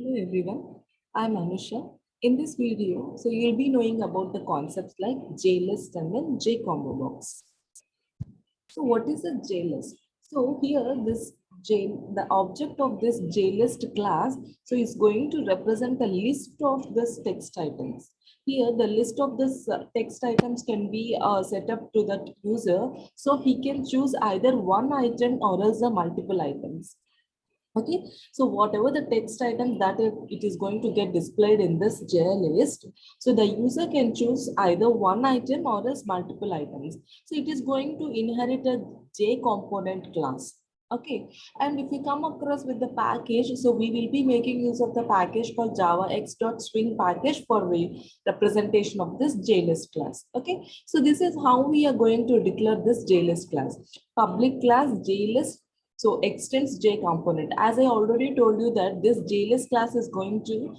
Hello everyone, I'm Anusha. In this video, you'll be knowing about the concepts like Jlist and then Jcombobox. So what is a Jlist? So here the object of this Jlist class, is going to represent a list of this text items. Here the list of this text items can be set up to that user, so he can choose either one item or else the multiple items. Okay, so whatever the text item that it is going to get displayed in this J list, so the user can choose either one item or else multiple items. So it is going to inherit a J component class. Okay, and if you come across with the package, so we will be making use of the package called Java x.swing package for the representation of this JList class. Okay, so this is how we are going to declare this JList class. Public class JList, so extends J component. As I already told you that this JList class is going to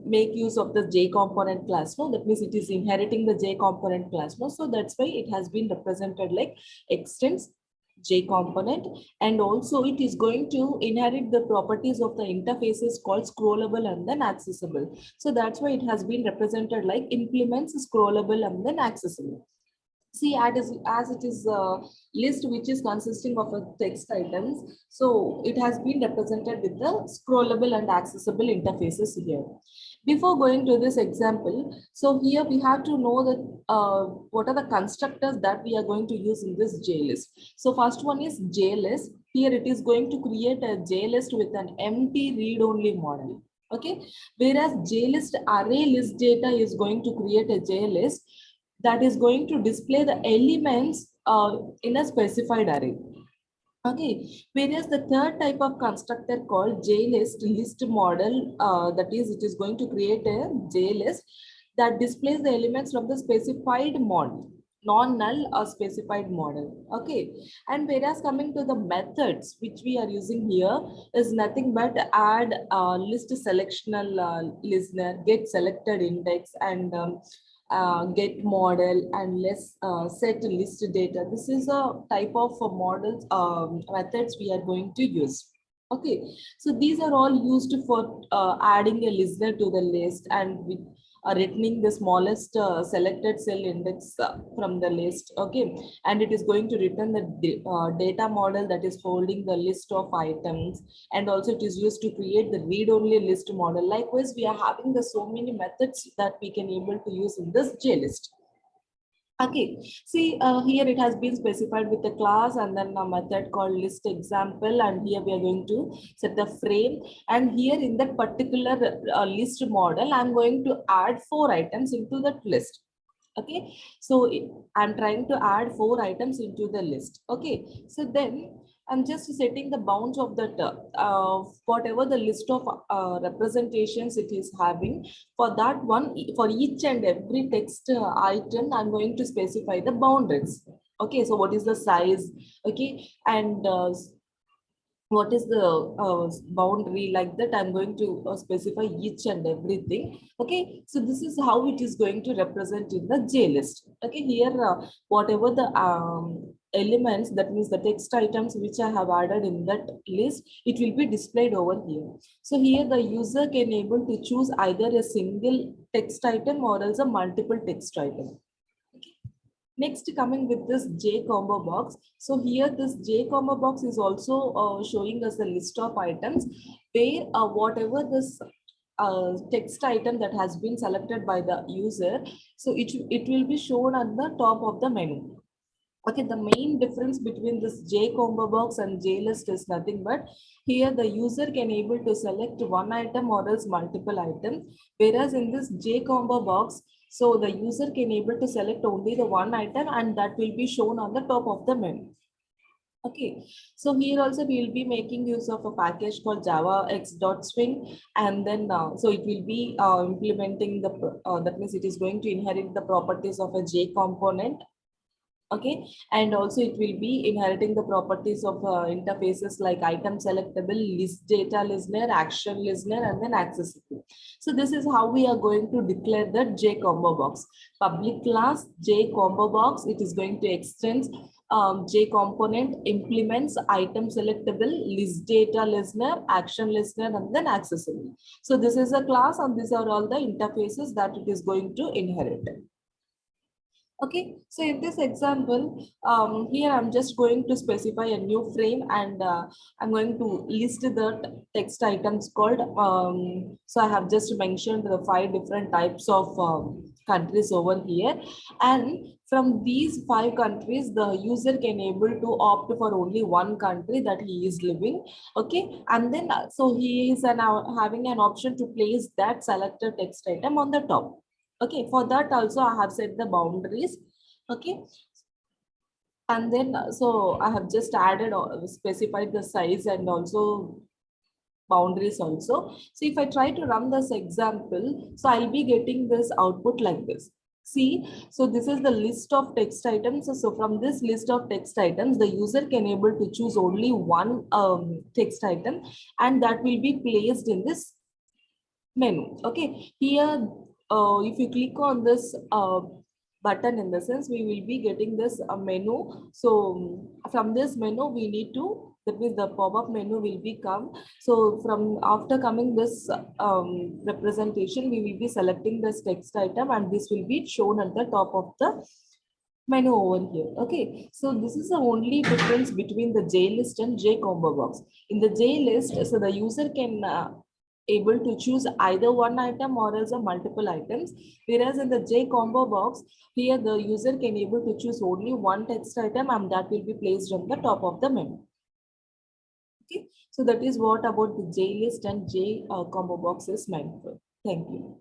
make use of the J component class. No, that means it is inheriting the J component class. No, so that's why it has been represented like extends J component, and also it is going to inherit the properties of the interfaces called scrollable and then accessible. So that's why it has been represented like implements scrollable and then accessible. See, as it is a list which is consisting of a text items, so it has been represented with the scrollable and accessible interfaces here. Before going to this example, so here we have to know that what are the constructors that we are going to use in this JList. So first one is JList. Here it is going to create a JList with an empty read-only model. Okay, whereas JList array list data is going to create a JList that is going to display the elements in a specified array. Okay, whereas the third type of constructor called JList list model, that is, it is going to create a JList that displays the elements from the specified model, non-null or specified model. Okay, and whereas coming to the methods which we are using here is nothing but add list selectional listener, get selected index, and get model, and set list data. This is a type of models methods we are going to use. Okay, so these are all used for adding a listener to the list, and with returning the smallest selected cell index from the list. Okay, and it is going to return the data model that is holding the list of items, and also it is used to create the read-only list model. Likewise, we are having the so many methods that we can able to use in this JList. Okay, see here it has been specified with a class and then a method called list example, and here we are going to set the frame, and here in that particular list model I'm going to add 4 items into that list. Okay, so I'm trying to add 4 items into the list. Okay, so then I'm just setting the bounds of that whatever the list of representations it is having. For that one, for each and every text item, I'm going to specify the boundaries. Okay, so what is the size? Okay, and what is the boundary, like that I'm going to specify each and everything. Okay, so this is how it is going to represent in the JList. Okay, here whatever the elements, that means the text items which I have added in that list, it will be displayed over here. So here the user can able to choose either a single text item or else a multiple text item. Next, coming with this Jcombobox. So here this Jcombobox is also showing us a list of items where whatever this text item that has been selected by the user, so it will be shown at the top of the menu. Okay, the main difference between this Jcombobox and JList is nothing but here the user can able to select one item or else multiple items, whereas in this Jcombobox, so the user can able to select only the one item and that will be shown on the top of the menu. Okay, so here also we will be making use of a package called Java x.swing, and then so it will be implementing the that means it is going to inherit the properties of a J component. Okay, and also it will be inheriting the properties of interfaces like item selectable, list data listener, action listener, and then accessible. So this is how we are going to declare the Jcombobox. Public class Jcombobox, it is going to extend J component implements item selectable, list data listener, action listener, and then accessible. So this is a class, and these are all the interfaces that it is going to inherit. Okay, so in this example, here I'm just going to specify a new frame, and I'm going to list the text items called, so I have just mentioned the 5 different types of countries over here, and from these 5 countries, the user can able to opt for only one country that he is living. Okay, and then so he is now having an option to place that selected text item on the top. Okay, for that also I have set the boundaries. Okay, and then so I have just added or specified the size and also boundaries also. So if I try to run this example, so I'll be getting this output like this. See, so this is the list of text items. So from this list of text items, the user can able to choose only one text item, and that will be placed in this menu. Okay, here if you click on this button, in the sense we will be getting this menu. So from this menu we need to, that means the pop-up menu will be come. So from after coming this representation, we will be selecting this text item, and this will be shown at the top of the menu over here. Okay, so this is the only difference between the Jlist and Jcombobox. In the Jlist, so the user can able to choose either one item or else a multiple items, whereas in the Jcombobox, here the user can able to choose only one text item, and that will be placed on the top of the menu. Okay, so that is what about the Jlist and Jcombobox is meant for. Thank you.